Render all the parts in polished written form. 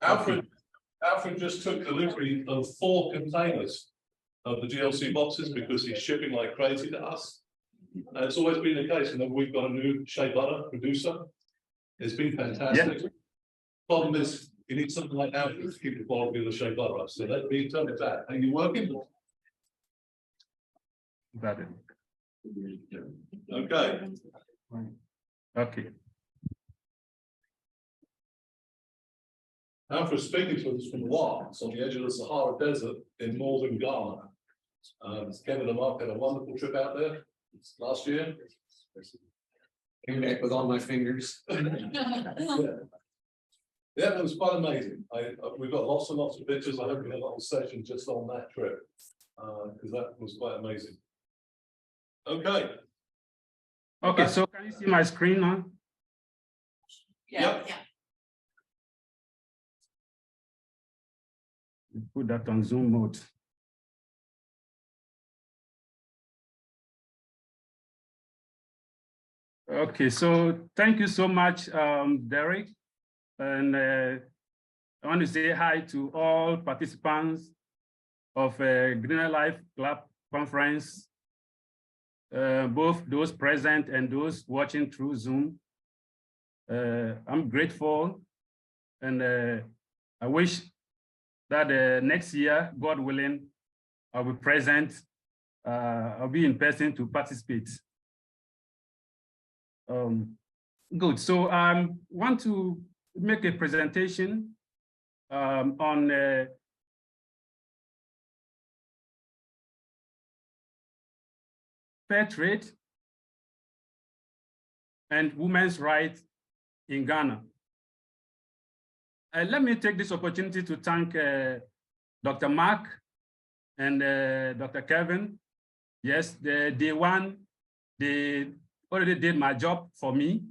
Alfred just took delivery of 4 containers of the GLC boxes because he's shipping like crazy to us. And it's always been the case. And we've got a new Shea Butter producer. It's been fantastic. Yeah. Problem is, you need something like Alfred to keep the quality of the Shea Butter up. So let me turn it back. Are you working? Got it. Okay. Okay. Alfred speaking to us from Wa, it's on the edge of the Sahara Desert in northern Ghana. Kevin and Mark had a wonderful trip out there last year. Came back with all my fingers. Yeah, it was quite amazing. We've got lots and lots of pictures. I hope we have a whole session just on that trip because that was quite amazing. Okay. Okay, so can you see my screen now? Yeah. Yeah. Put that on Zoom mode. Okay, so thank you so much, Derek. And I want to say hi to all participants of Greener Life Club conference, both those present and those watching through Zoom. I'm grateful, and I wish that next year, God willing, I'll be present. I'll be in person to participate. Good. So I want to make a presentation on fair trade and women's rights in Ghana. Let me take this opportunity to thank Dr. Mark and Dr. Kevin. Yes, day one, they already did my job for me.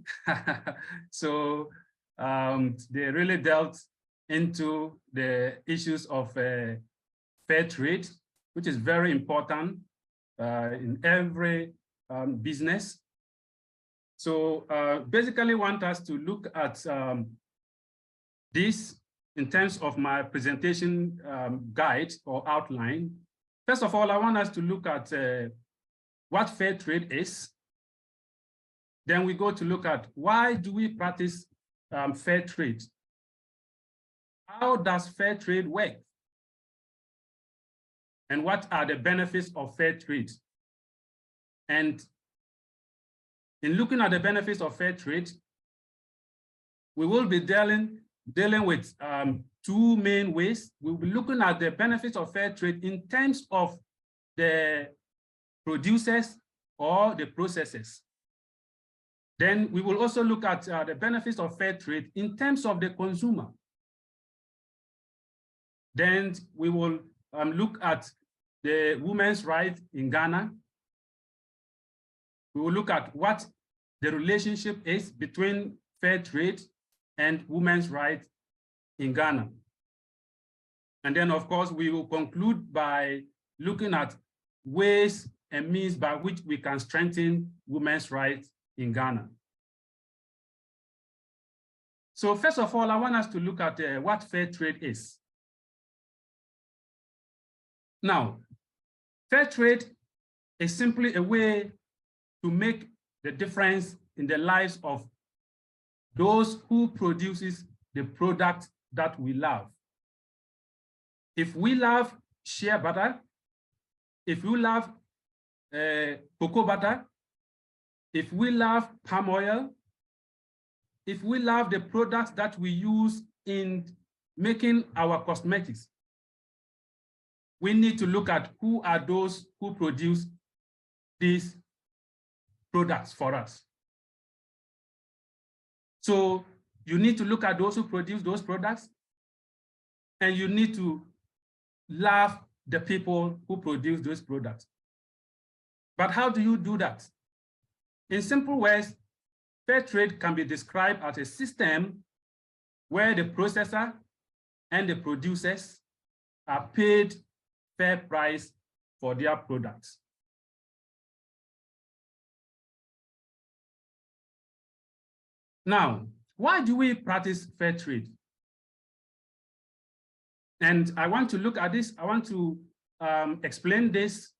So they really dealt into the issues of fair trade, which is very important in every business. So basically want us to look at this in terms of my presentation guide or outline. First of all, I want us to look at what fair trade is. Then we go to look at why do we practice fair trade? How does fair trade work? And what are the benefits of fair trade? And in looking at the benefits of fair trade, we will be dealing with 2 main ways. We'll be looking at the benefits of fair trade in terms of the producers or the processors. Then we will also look at the benefits of fair trade in terms of the consumer. Then we will look at the women's rights in Ghana. We will look at what the relationship is between fair trade and women's rights in Ghana. And then, of course, we will conclude by looking at ways and means by which we can strengthen women's rights in Ghana. So first of all, I want us to look at what fair trade is. Now, fair trade is simply a way to make the difference in the lives of those who produces the product that we love. If we love shea butter, if we love cocoa butter, if we love palm oil, if we love the products that we use in making our cosmetics, we need to look at who are those who produce these products for us. So you need to look at those who produce those products, and you need to love the people who produce those products. But how do you do that? In simple words, fair trade can be described as a system where the processor and the producers are paid fair price for their products. Now, why do we practice fair trade? And I want to look at this, I want to explain this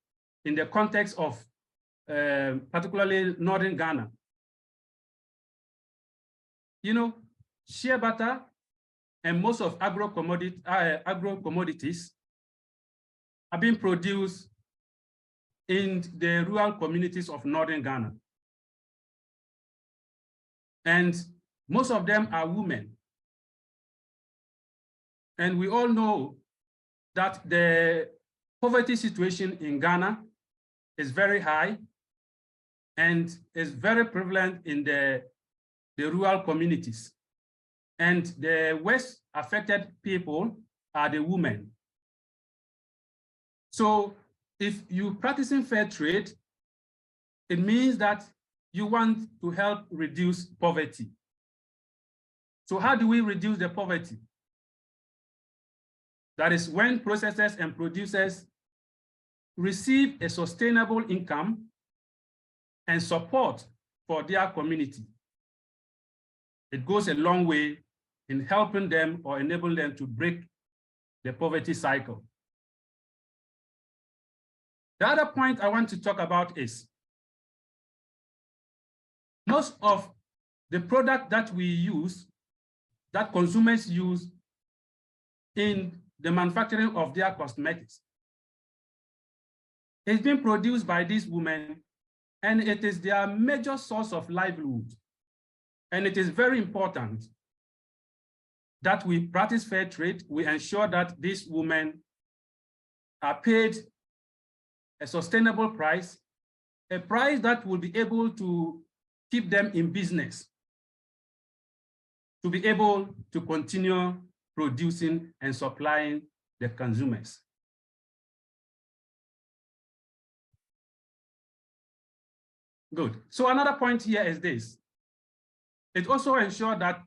in the context of particularly northern Ghana. You know, shea butter and most of agro commodities are being produced in the rural communities of northern Ghana. And most of them are women. And we all know that the poverty situation in Ghana is very high and is very prevalent in the rural communities. And the worst affected people are the women. So if you're practicing fair trade, it means that you want to help reduce poverty. So how do we reduce the poverty? That is when processors and producers receive a sustainable income and support for their community. It goes a long way in helping them or enabling them to break the poverty cycle. The other point I want to talk about is most of the product that we use, that consumers use in the manufacturing of their cosmetics, it's been produced by these women, and it is their major source of livelihood. And it is very important that we practice fair trade. We ensure that these women are paid a sustainable price, a price that will be able to keep them in business, to be able to continue producing and supplying the consumers. Good. So another point here is this. It also ensures that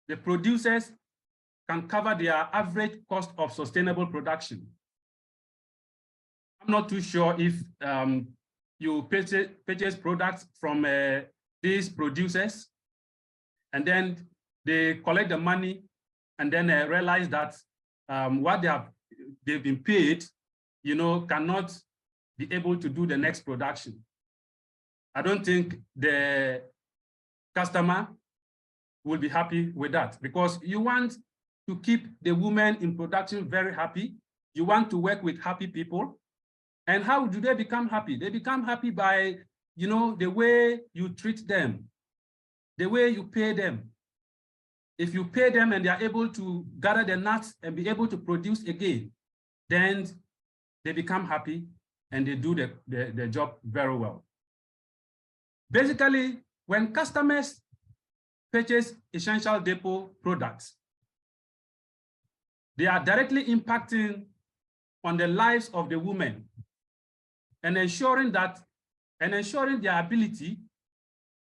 the producers can cover their average cost of sustainable production. I'm not too sure if you purchase products from these producers, and then they collect the money and then realize that what they've been paid, cannot be able to do the next production. I don't think the customer will be happy with that, because you want to keep the women in production very happy. You want to work with happy people. And how do they become happy? They become happy by, the way you treat them, the way you pay them. If you pay them and they are able to gather the nuts and be able to produce again, then they become happy and they do the job very well. Basically, when customers purchase Essential Depot products, they are directly impacting on the lives of the women and ensuring their ability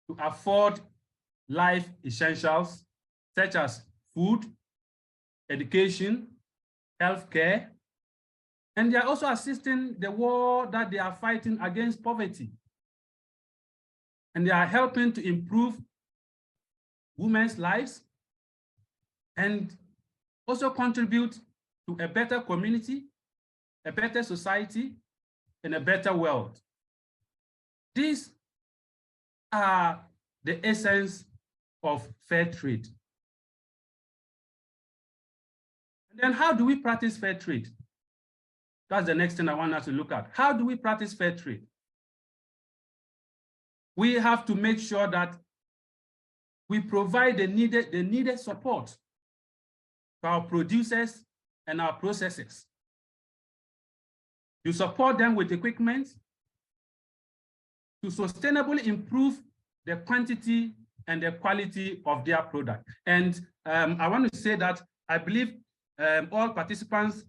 to afford life essentials such as food, education, healthcare, and they are also assisting the war that they are fighting against poverty. And they are helping to improve women's lives and also contribute to a better community, a better society, and a better world. These are the essence of fair trade. And then how do we practice fair trade? That's the next thing I want us to look at. How do we practice fair trade? We have to make sure that we provide the needed support to our producers and our processors. You support them with equipment to sustainably improve the quantity and the quality of their product. And I want to say that I believe all participants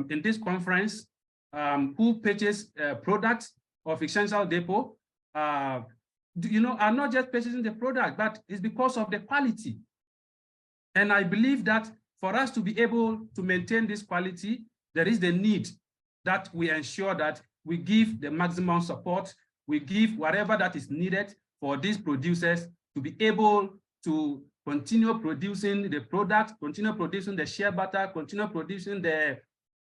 in this conference who purchase products of Essential Depot are not just purchasing the product, but it's because of the quality. And I believe that for us to be able to maintain this quality, there is the need that we ensure that we give the maximum support, we give whatever that is needed for these producers to be able to continue producing the product, continue producing the shea butter, continue producing the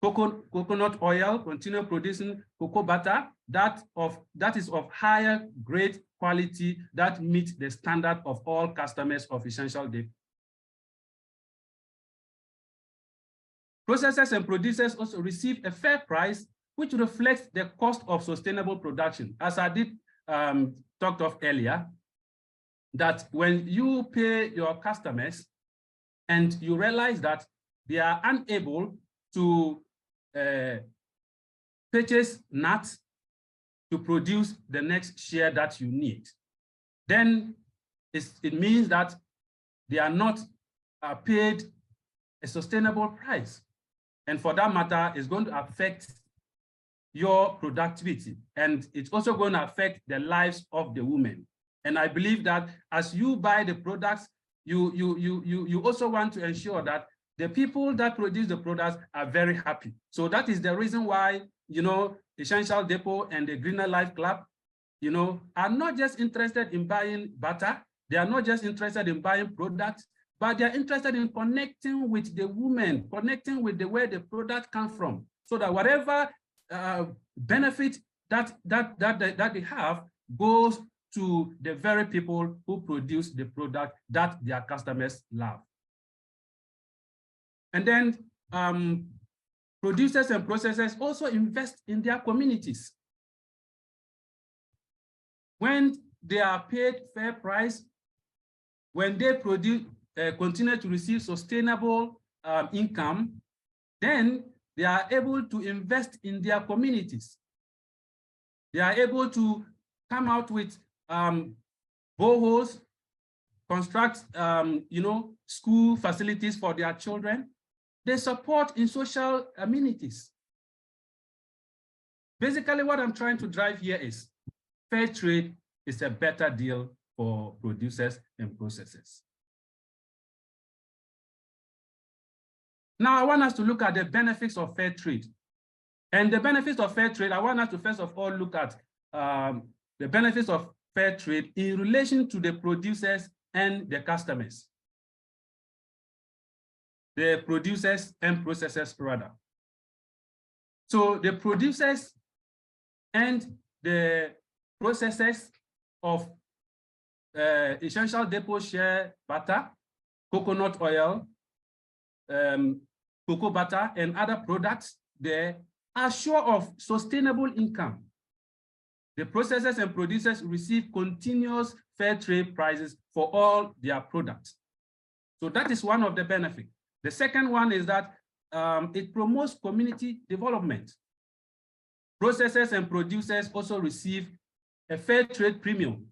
coconut oil, continue producing cocoa butter that is of higher grade quality that meets the standard of all customers of Essential Depot. Processors and producers also receive a fair price, which reflects the cost of sustainable production. As I did talked of earlier, that when you pay your customers and you realize that they are unable to purchase nuts to produce the next share that you need, then it means that they are not paid a sustainable price. And for that matter, it's going to affect your productivity, and it's also going to affect the lives of the women. And I believe that as you buy the products, you also want to ensure that the people that produce the products are very happy. So that is the reason why, Essential Depot and the Greener Life Club, are not just interested in buying butter. They are not just interested in buying products, but they're interested in connecting with the women, connecting with where the product comes from, so that whatever benefit that they have goes to the very people who produce the product that their customers love. And then producers and processors also invest in their communities. When they are paid fair price, when they continue to receive sustainable income, then they are able to invest in their communities. They are able to come out with boreholes, construct school facilities for their children. They support in social amenities. Basically, what I'm trying to drive here is fair trade is a better deal for producers and processors. Now, I want us to look at the benefits of fair trade. And the benefits of fair trade, I want us to first of all look at the benefits of fair trade in relation to the producers and the customers. The producers and processors, rather. So the producers and the processors of Essential Depot shea butter, coconut oil, cocoa butter, and other products there are sure of sustainable income. The processors and producers receive continuous fair trade prices for all their products. So that is one of the benefits. The second one is that it promotes community development. Processors and producers also receive a fair trade premium,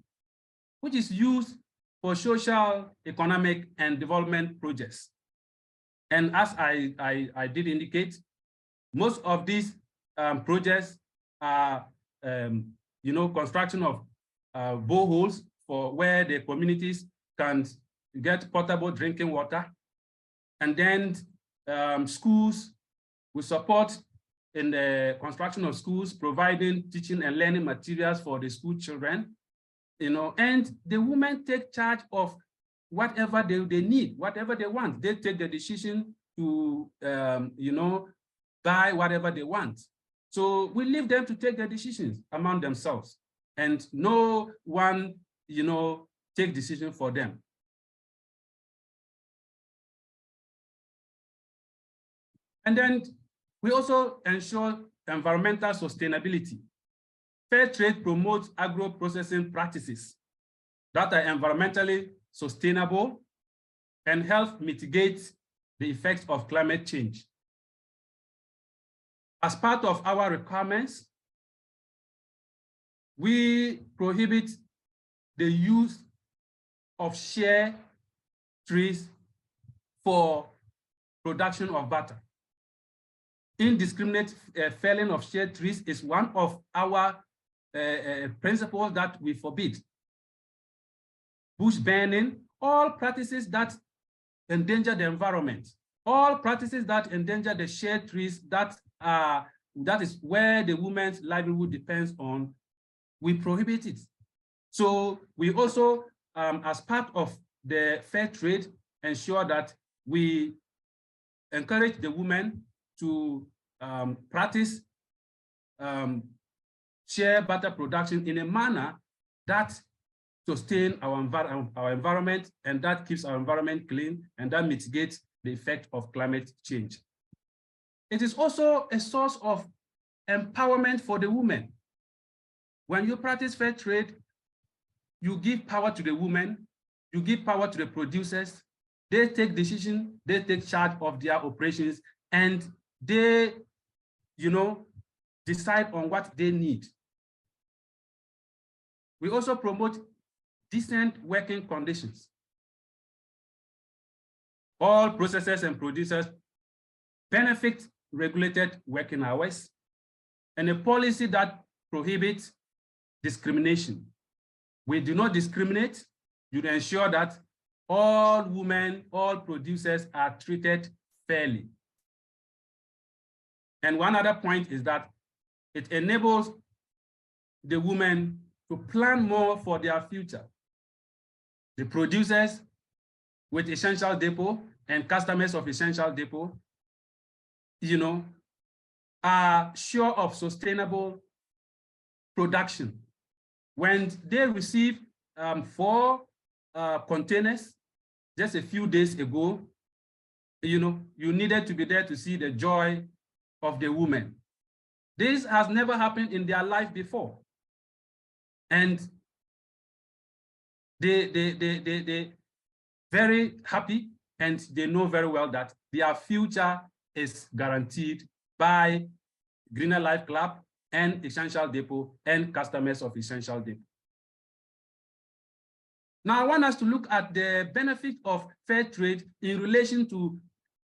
which is used for social, economic, and development projects. And as I did indicate, most of these projects are, construction of boreholes for where the communities can get potable drinking water. And then schools, we support in the construction of schools, providing teaching and learning materials for the school children, and the women take charge of whatever they need, whatever they want. They take the decision to, buy whatever they want. So we leave them to take the decisions among themselves, and no one, take decision for them. And then we also ensure environmental sustainability. Fair trade promotes agro-processing practices that are environmentally sustainable and help mitigate the effects of climate change. As part of our requirements, we prohibit the use of shea trees for production of butter. Indiscriminate felling of shea trees is one of our principles that we forbid. Bush burning, all practices that endanger the environment, all practices that endanger the shea trees that is where the woman's livelihood depends on, we prohibit it. So we also, as part of the fair trade ensure that we encourage the women to practice shea butter production in a manner that sustain our environment, and that keeps our environment clean, and that mitigates the effect of climate change. It is also a source of empowerment for the women. When you practice fair trade, you give power to the women, you give power to the producers. They take decisions, they take charge of their operations, and they, decide on what they need. We also promote decent working conditions. All processors and producers benefit regulated working hours and a policy that prohibits discrimination. We do not discriminate. You ensure that all women, all producers are treated fairly. And one other point is that it enables the women to plan more for their future. The producers with Essential Depot and customers of Essential Depot, are sure of sustainable production. When they receive 4 containers just a few days ago, you needed to be there to see the joy of the women. This has never happened in their life before. And they very happy, and they know very well that their future is guaranteed by Greener Life Club and Essential Depot and customers of Essential Depot. Now, I want us to look at the benefit of fair trade in relation to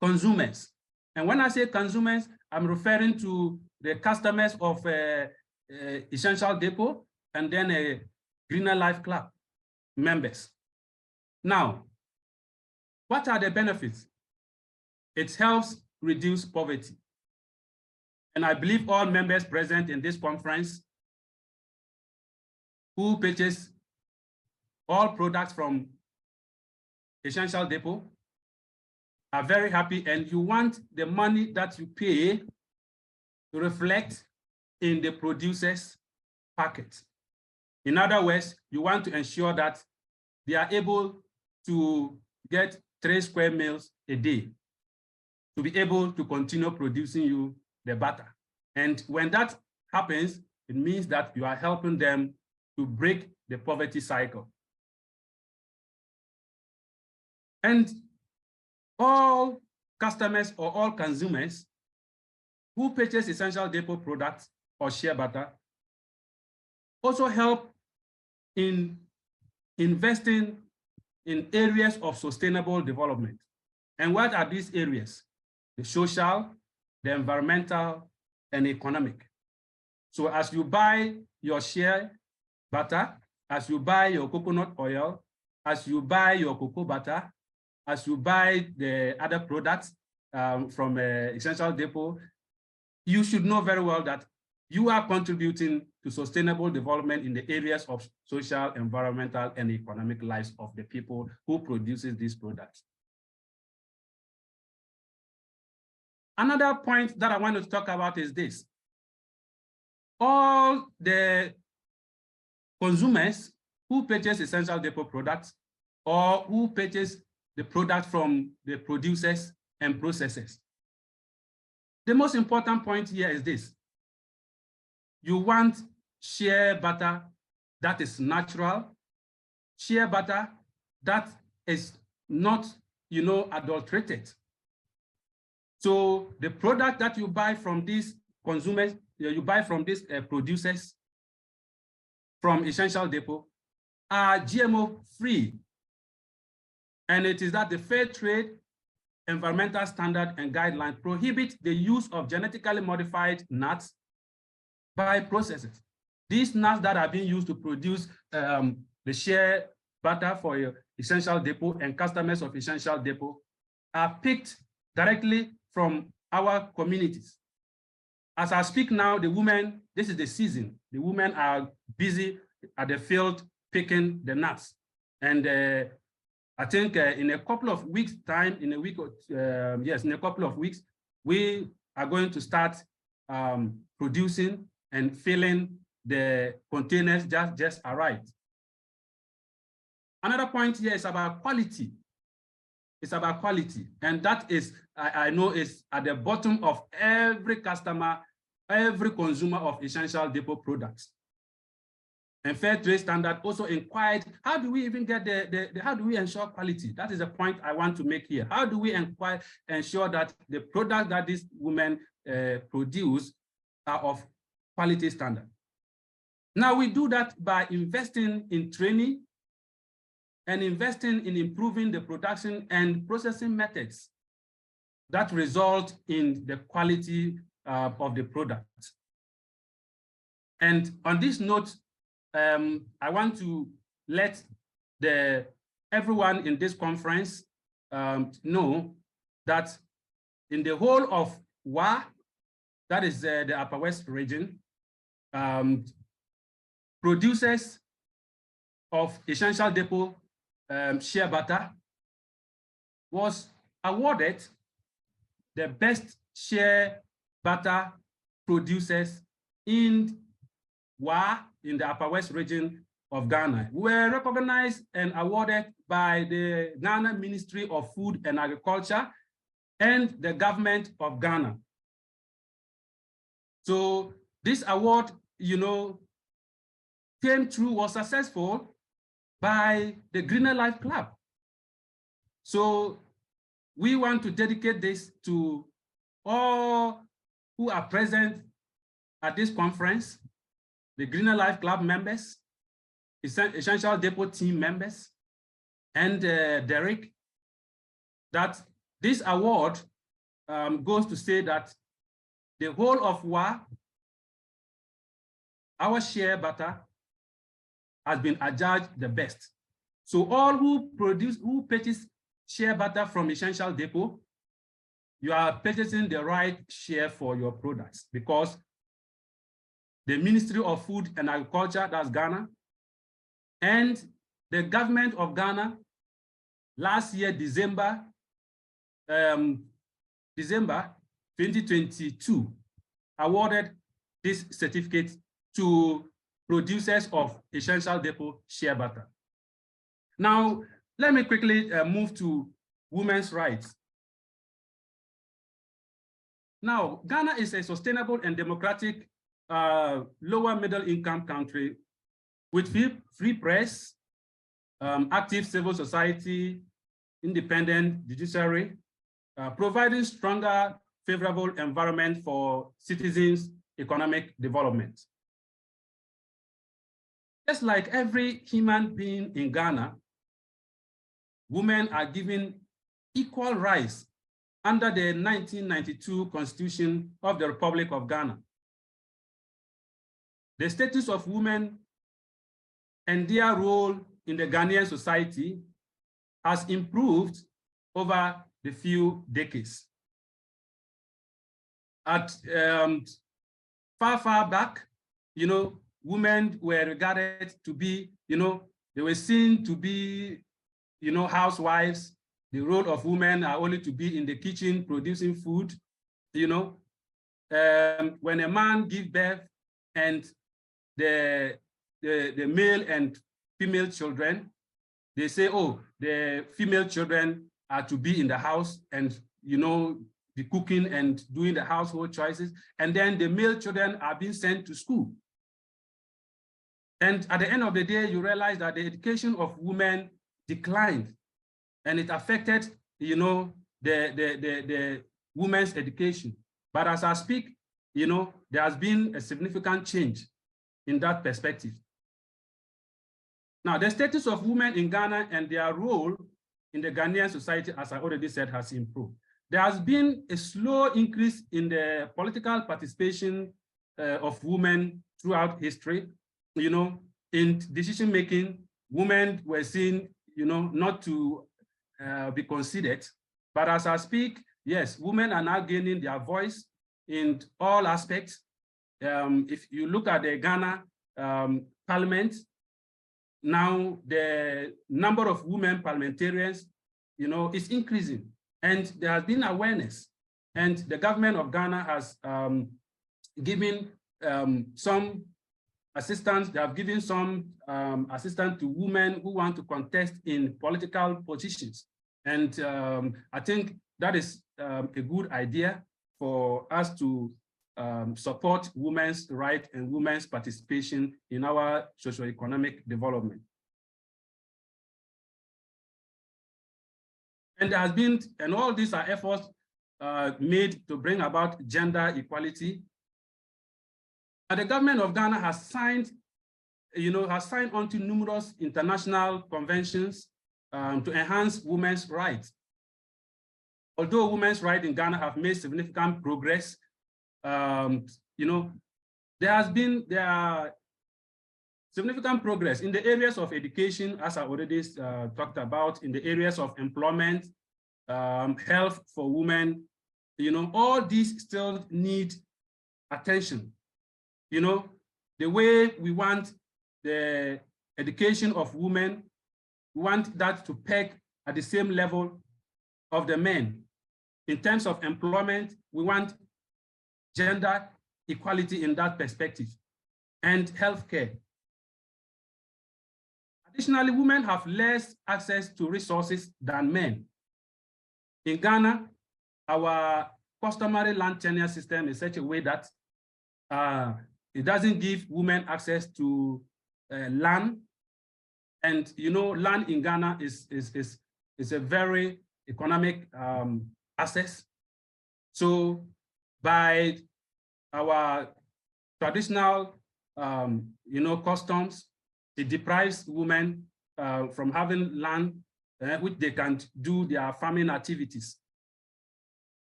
consumers. And when I say consumers, I'm referring to the customers of Essential Depot and then Greener Life Club members. Now, what are the benefits? It helps reduce poverty. And I believe all members present in this conference who purchase all products from Essential Depot are very happy, and you want the money that you pay to reflect in the producer's pocket. In other words, you want to ensure that they are able to get 3 square meals a day to be able to continue producing you the butter. And when that happens, it means that you are helping them to break the poverty cycle. And all customers or all consumers who purchase Essential Depot products or shea butter also help in investing in areas of sustainable development. And what are these areas? The social, the environmental, and economic. So as you buy your shea butter, as you buy your coconut oil, as you buy your cocoa butter, as you buy the other products from Essential Depot, you should know very well that you are contributing to sustainable development in the areas of social, environmental, and economic lives of the people who produces these products. Another point that I want to talk about is this. All the consumers who purchase Essential Depot products or who purchase the product from the producers and processors. The most important point here is this. You want shea butter that is natural, shea butter that is not, adulterated. So the product that you buy from these consumers, you buy from these producers from Essential Depot are GMO free. And it is that the fair trade, environmental standard and guidelines prohibit the use of genetically modified nuts by processors. These nuts that are being used to produce the shea butter for your Essential Depot and customers of Essential Depot are picked directly from our communities. As I speak now, the women, this is the season. The women are busy at the field picking the nuts. And I think in a couple of weeks' time, in a couple of weeks, we are going to start producing and filling the containers just arrived. Another point here is about quality. It's about quality, and that is, I know, is at the bottom of every customer, every consumer of Essential Depot products. And Fair Trade Standard also inquired, how do we even get how do we ensure quality? That is the point I want to make here. How do we ensure that the products that these women produce are of quality standard? Now we do that by investing in training and investing in improving the production and processing methods that result in the quality of the product. And on this note, I want to let everyone in this conference know that in the whole of WA, that is the Upper West region, producers of Essential Depot Shea Butter was awarded the best shea butter producers in WA, in the Upper West region of Ghana. We were recognized and awarded by the Ghana Ministry of Food and Agriculture and the government of Ghana. So this award, came through, was successful by the Greener Life Club. So we want to dedicate this to all who are present at this conference, the Greener Life Club members, Essential Depot team members, and Derek, that this award goes to say that the whole of WA, our shea butter has been adjudged the best. So all who purchase shea butter from Essential Depot, you are purchasing the right share for your products, because the Ministry of Food and Agriculture, that's Ghana, and the government of Ghana last year, December 2022, awarded this certificate to producers of Essential Depot shea butter. Now, let me quickly move to women's rights. Now, Ghana is a sustainable and democratic lower middle income country with free press, active civil society, independent judiciary, providing stronger, favorable environment for citizens' economic development. Just like every human being in Ghana, women are given equal rights under the 1992 Constitution of the Republic of Ghana. The status of women and their role in the Ghanaian society has improved over the few decades. At far back, women were regarded to be, they were seen to be, housewives. The role of women are only to be in the kitchen producing food. When a man gives birth and the male and female children, they say, oh, the female children are to be in the house and, be cooking and doing the household choices. And then the male children are being sent to school. And at the end of the day, you realize that the education of women declined, and it affected, the women's education. But as I speak, there has been a significant change in that perspective. Now, the status of women in Ghana and their role in the Ghanaian society, as I already said, has improved. There has been a slow increase in the political participation of women throughout history. In decision-making, women were seen, not to be considered. But as I speak, yes, women are now gaining their voice in all aspects. If you look at the Ghana Parliament, now the number of women parliamentarians, is increasing, and there has been awareness, and the government of Ghana has given some assistance. They have given some assistance to women who want to contest in political positions, and I think that is a good idea for us to support women's rights and women's participation in our socio-economic development. And there has been, and all these are efforts made to bring about gender equality. And the government of Ghana has signed, on to numerous international conventions to enhance women's rights. Although women's rights in Ghana have made significant progress, there are significant progress in the areas of education, as I already talked about, in the areas of employment, health for women. All these still need attention. The way we want the education of women, we want that to peg at the same level of the men. In terms of employment, we want gender equality in that perspective, and healthcare. Additionally, women have less access to resources than men. In Ghana, our customary land tenure system is such a way that it doesn't give women access to land. And land in Ghana is a very economic access. So by our traditional customs, it deprives women from having land which they can do their farming activities.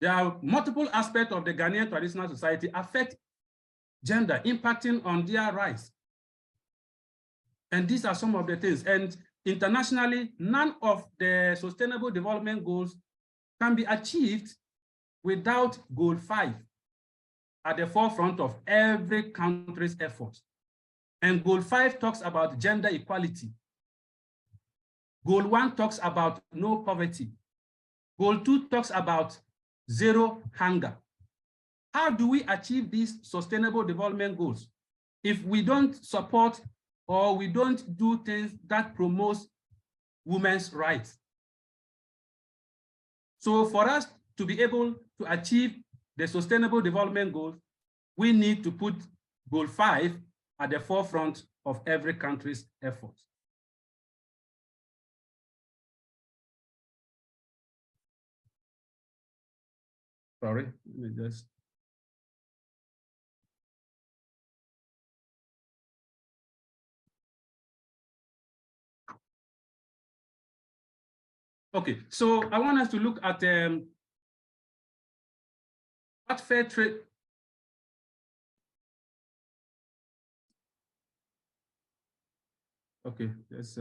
There are multiple aspects of the Ghanaian traditional society affect gender, impacting on their rights. And these are some of the things. And internationally, none of the Sustainable Development Goals can be achieved without Goal 5 at the forefront of every country's effort. And Goal 5 talks about gender equality. Goal 1 talks about no poverty. Goal 2 talks about zero hunger. How do we achieve these Sustainable Development Goals if we don't support or we don't do things that promote women's rights? So for us to be able to achieve the Sustainable Development Goals, we need to put Goal 5 at the forefront of every country's efforts. Sorry, let me just. Okay, so I want us to look at what fair trade. Okay, that's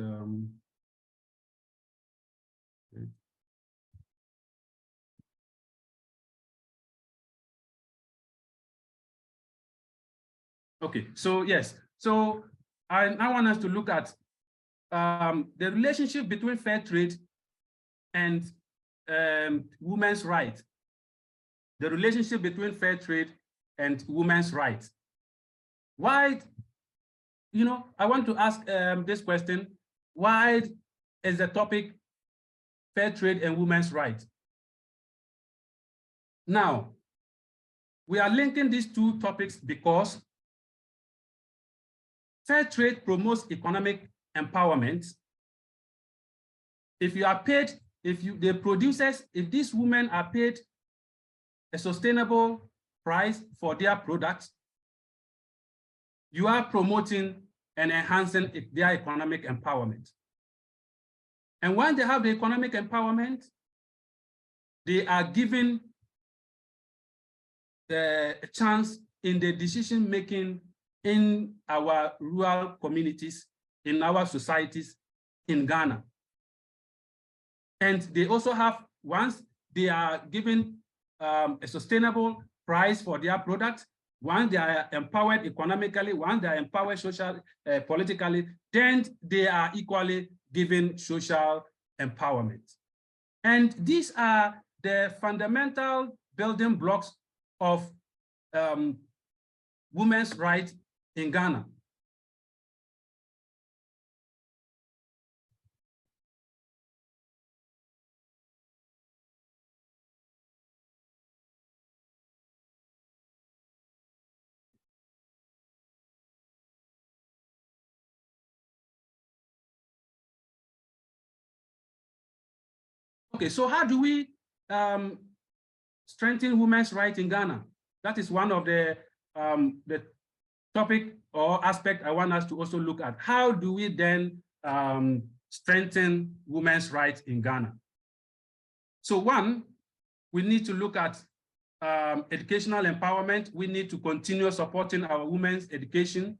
okay, so yes, so I want us to look at the relationship between fair trade and women's rights. The relationship between fair trade and women's rights. Why, I want to ask this question: why is the topic fair trade and women's rights? Now, we are linking these two topics because fair trade promotes economic empowerment. If you are paid, if these women are paid a sustainable price for their products, you are promoting and enhancing their economic empowerment. And when they have the economic empowerment, they are given the chance in the decision-making in our rural communities, in our societies in Ghana. And they also have, once they are given a sustainable price for their products, once they are empowered economically, once they are empowered politically, then they are equally given social empowerment. And these are the fundamental building blocks of women's rights in Ghana. Okay, so how do we strengthen women's rights in Ghana? That is one of the topic or aspect I want us to also look at. How do we then strengthen women's rights in Ghana? So one, we need to look at educational empowerment. We need to continue supporting our women's education.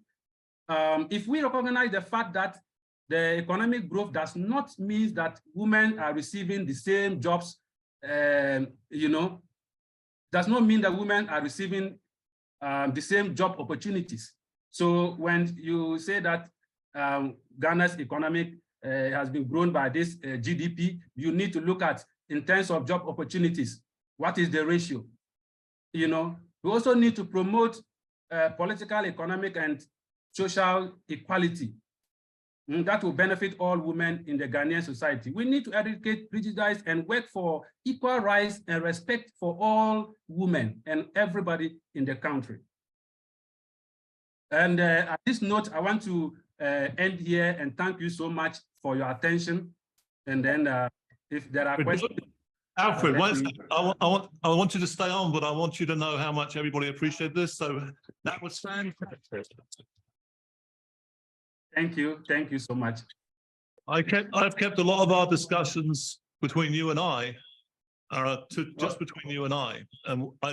If we recognize the fact that the economic growth does not mean that women are receiving the same jobs, does not mean that women are receiving the same job opportunities. So when you say that Ghana's economic has been grown by this GDP, you need to look at, in terms of job opportunities, what is the ratio? We also need to promote political, economic, and social equality. That will benefit all women in the Ghanaian society. We need to educate, prejudice, and work for equal rights and respect for all women and everybody in the country. And at this note, I want to end here and thank you so much for your attention. And then if there are questions. Alfred, I want you to stay on, but I want you to know how much everybody appreciated this. So that was fantastic. Thank you so much. I've kept a lot of our discussions between you and I, just between you and I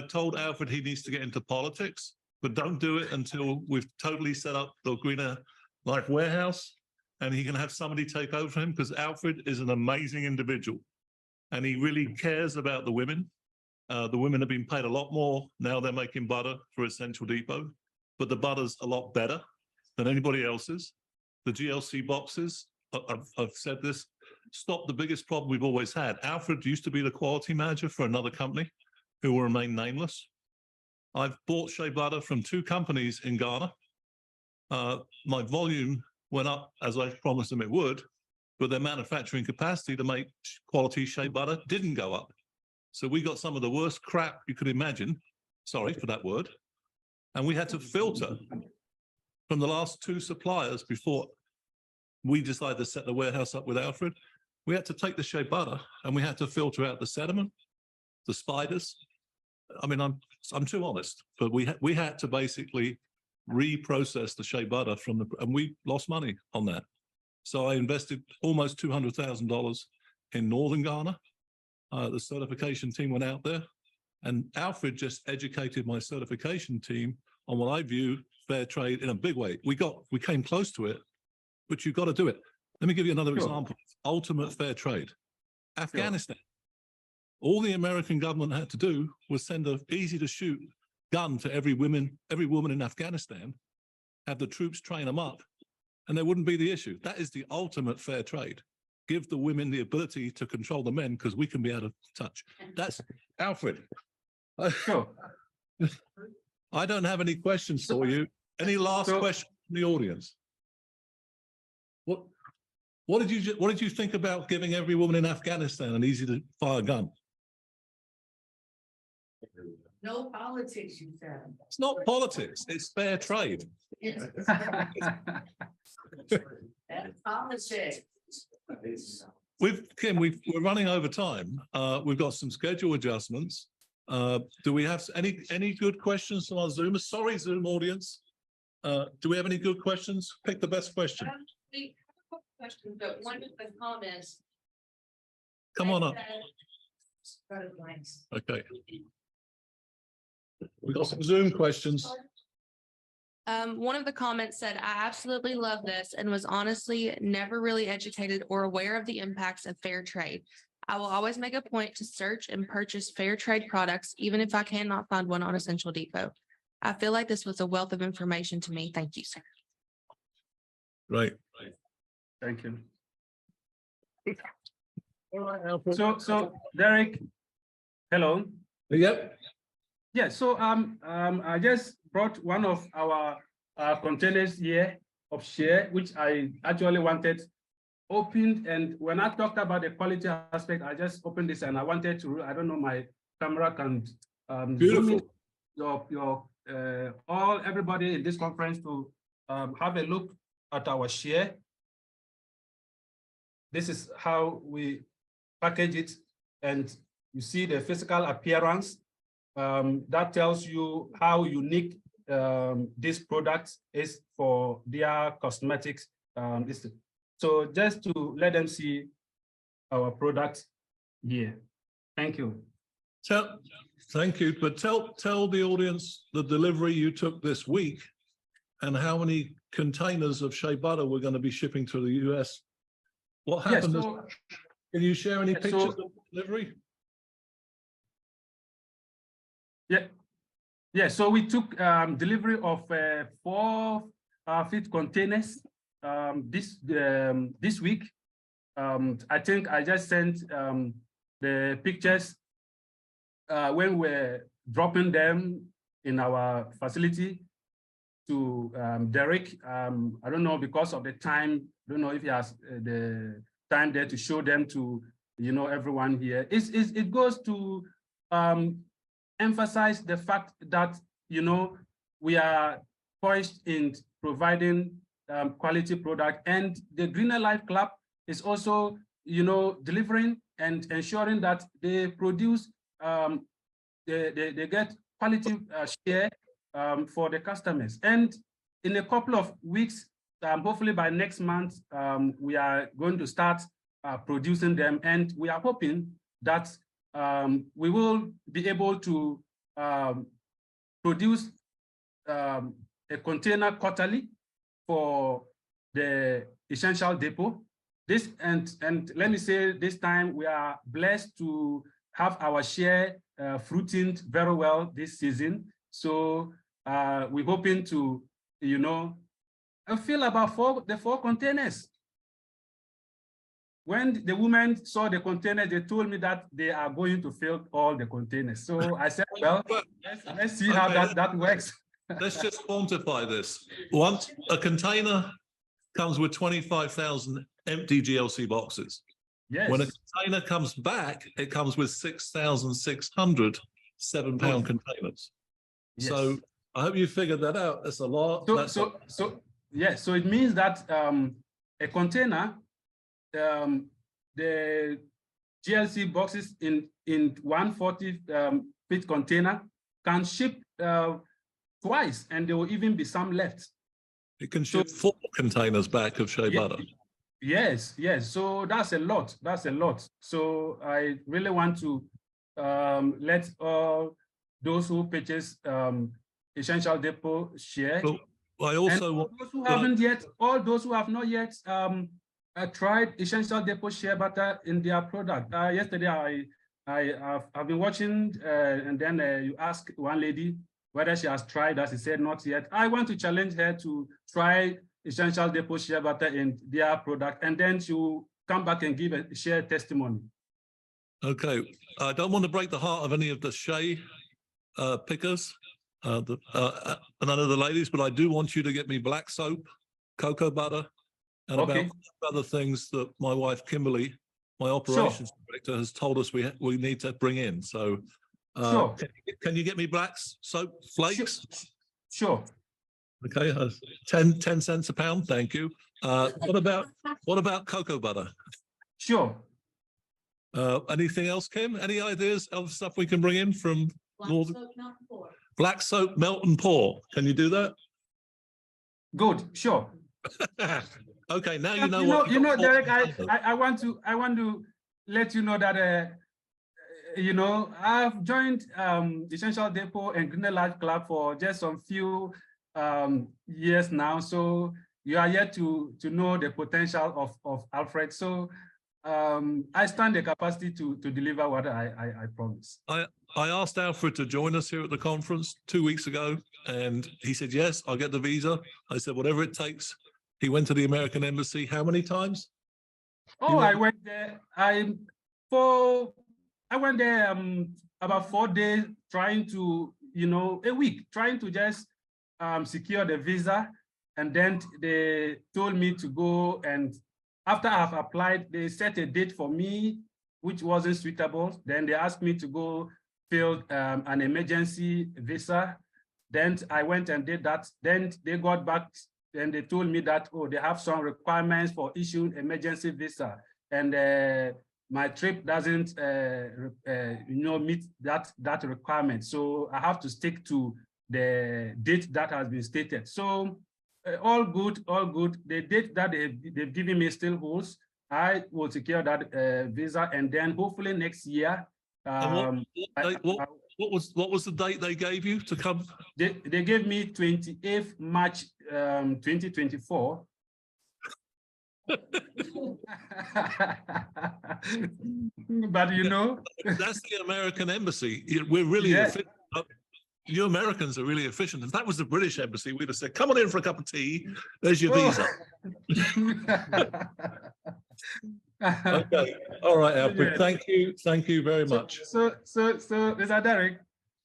told Alfred he needs to get into politics, but don't do it until we've totally set up the Greener Life warehouse and he can have somebody take over for him, because Alfred is an amazing individual and he really cares about the women. The women have been paid a lot more. Now they're making butter for Essential Depot, but the butter's a lot better than anybody else's. The GLC boxes, I've said this, stop the biggest problem we've always had. Alfred used to be the quality manager for another company who will remain nameless. I've bought Shea Butter from 2 companies in Ghana. My volume went up as I promised them it would, but their manufacturing capacity to make quality Shea Butter didn't go up. So we got some of the worst crap you could imagine, sorry for that word, and we had to filter from the last 2 suppliers before we decided to set the warehouse up with Alfred. We had to take the Shea Butter and we had to filter out the sediment, the spiders. I mean, I'm too honest, but we had to basically reprocess the Shea Butter and we lost money on that. So I invested almost $200,000 in Northern Ghana. The certification team went out there and Alfred just educated my certification team on what I view fair trade in a big way. We came close to it, but you've got to do it. Let me give you another example. Ultimate fair trade. Afghanistan. All the American government had to do was send an easy to shoot gun to every woman in Afghanistan, have the troops train them up, and there wouldn't be the issue. That is the ultimate fair trade. Give the women the ability to control the men because we can be out of touch. That's Alfred. Sure. I don't have any questions for you. Any last question from the audience? What did you think about giving every woman in Afghanistan an easy to fire gun? No politics, you said. It's not politics, it's fair trade. That's politics. Kim, we're running over time. We've got some schedule adjustments. Do we have any good questions from our Zoomers? Sorry, Zoom audience. Do we have any good questions? Pick the best question. We have a question, but one of the comments. Come on up. Okay. We got some Zoom questions. One of the comments said, I absolutely love this and was honestly never really educated or aware of the impacts of fair trade. I will always make a point to search and purchase fair trade products, even if I cannot find one on Essential Depot. I feel like this was a wealth of information to me. Thank you, sir. Right. Thank you. All right, Alfred. So Derek, hello. Yep. Yeah, so I just brought one of our containers here of Shea, which I actually wanted opened. And when I talked about the quality aspect, I just opened this and I wanted to, I don't know, my camera can zoom in everybody in this conference to have a look at our Shea. This is how we package it, and you see the physical appearance. That tells you how unique this product is for their cosmetics. So just to let them see our product here. Thank you. Thank you, but tell the audience the delivery you took this week and how many containers of Shea Butter we're going to be shipping to the US. What happened? Yes, so, can you share any pictures so, of the delivery? Yeah, so we took delivery of 4 feet containers this week. I think I just sent the pictures when we're dropping them in our facility to Derek. I don't know, because of the time, I don't know if he has the time there to show them to, everyone here. It goes to emphasize the fact that, we are poised in providing quality product, and the Greener Life Club is also, delivering and ensuring that they produce, they get quality share for the customers. And in a couple of weeks, hopefully by next month, we are going to start producing them, and we are hoping that we will be able to produce a container quarterly for the Essential Depot. This and let me say, this time we are blessed to have our share fruiting very well this season. So we're hoping to, fill about 4 containers. When the women saw the containers, they told me that they are going to fill all the containers. So I said, well, let's see how that works. Let's just quantify this. Once a container comes with 25,000 empty GLC boxes. Yes. When a container comes back, it comes with 6,600 7-pound containers. Yes. So I hope you figured that out. That's a lot. So it means that a container, the GLC boxes in 140 feet container can ship twice, and there will even be some left. It can ship 4 containers back of Shea Butter. Yes. So that's a lot. So I really want to let all those who purchase Essential Depot share. Well, I also want those who haven't yet, all those who have not yet tried Essential Depot Shea Butter in their product. Yesterday, I've been watching, and then you asked one lady whether she has tried that. She said not yet. I want to challenge her to try Essential Depot Shea Butter in their product, and then she will come back and give a share testimony. Okay, I don't want to break the heart of any of the Shea pickers, none of the ladies, but I do want you to get me black soap, cocoa butter, and about other things that my wife Kimberly, my operations director, has told us we need to bring in. So, can you get me black soap flakes? Sure. Okay, 10 cents a pound. Thank you. What about cocoa butter? Sure. Anything else, Kim? Any ideas of stuff we can bring in from Northern? Black soap, melt and pour. Can you do that? Good. Sure. Okay, now you know what. Derek, I want to let you know that I've joined Essential Depot and Greener Life Club for just some few years now. So you are yet to know the potential of Alfred. So I stand the capacity to deliver what I promise. I asked Alfred to join us here at the conference 2 weeks ago, And he said, yes, I'll get the visa. I said, whatever it takes. He went to the American embassy how many times? Oh, I went there. I went there about 4 days trying to, a week, trying to just secure the visa. And then they told me to go, and after I've applied, they set a date for me, which wasn't suitable. Then they asked me to go fill an emergency visa. Then I went and did that. Then they got back and they told me that, oh, they have some requirements for issuing emergency visa. And my trip doesn't, meet that requirement. So I have to stick to the date that has been stated. So all good, all good. The date that they've given me still holds. I will secure that visa, and then hopefully next year. What was the date they gave you to come? They gave me 28th March 2024. But that's the American embassy. We're really efficient. You Americans are really efficient. If that was the British embassy, we'd have said, come on in for a cup of tea. There's your visa. Okay. All right, Alfred. Yeah. Thank you. Thank you very much. So, Mr. Derek,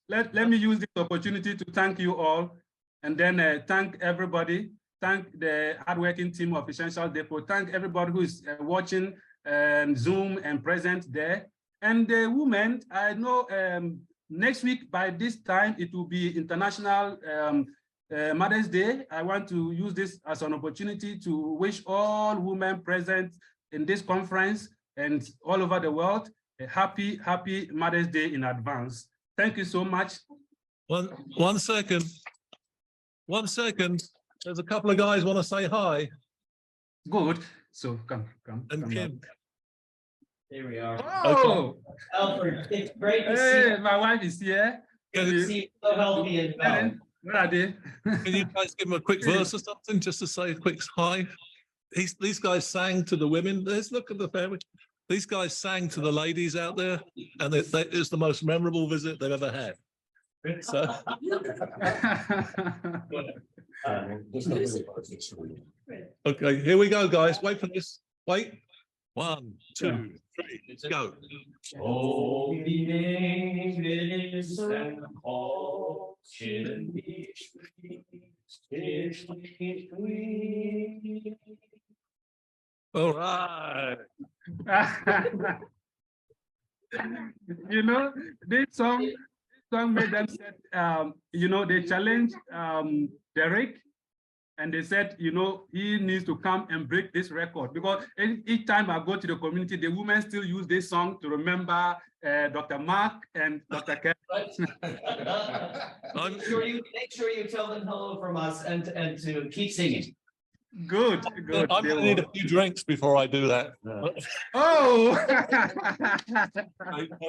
let me use this opportunity to thank you all, and then thank everybody. Thank the hardworking team of Essential Depot. Thank everybody who is watching Zoom and present there. And the women, I know next week by this time, it will be International Mother's Day. I want to use this as an opportunity to wish all women present in this conference and all over the world a happy Mother's Day in advance. Thank you so much. One second. There's a couple of guys want to say hi. Good. So come. And Kim. There we are. Oh, Alfred, it's great to hey, see my wife is here. you. To see you so healthy and well. Where are they? Can you guys give them a quick verse or something, just to say a quick hi? These guys sang to the women. Let's look at the family. These guys sang to the ladies out there, and it was the most memorable visit they've ever had. So. Okay, here we go, guys. Wait for this. Wait. 1, 2, 3, go. Oh, All right. This song made them said, they challenged Derek, and they said, he needs to come and break this record, because each time I go to the community, the women still use this song to remember Dr. Mark and Dr. Kevin. Make sure you tell them hello from us and to keep singing. Good. I'm going to need a few drinks before I do that. Oh.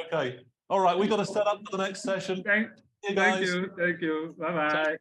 Okay. All right. We've got to set up for the next session. Thank you. Bye-bye.